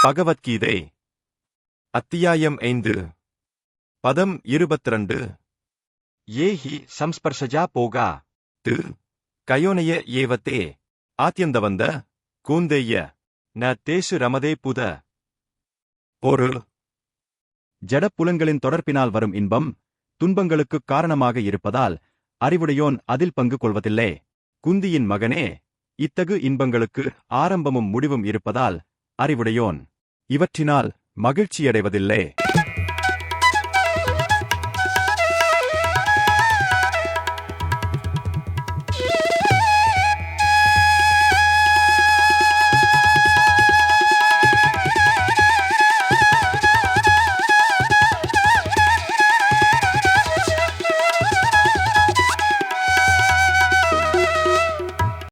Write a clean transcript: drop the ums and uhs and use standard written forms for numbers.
பகவத்கீதை அத்தியாயம் 5 பதம் 22 ஏஹி சம்ஸ்பர்ஷஜா போகா து கயோனய ஏவத்தே ஆத்யந்தவந்த கூந்தேய ந தேசு ரமதே புத. பொருள்: ஜடப்புலன்களின் தொடர்பினால் வரும் இன்பம் துன்பங்களுக்குக் காரணமாக இருப்பதால் அறிவுடையோன் அதில் பங்கு கொள்வதில்லை. குந்தியின் மகனே, இத்தகு இன்பங்களுக்கு ஆரம்பமும் முடிவும் இருப்பதால் அறிவுடையோன் இவற்றினால் மகிழ்ச்சியடைவதில்லை.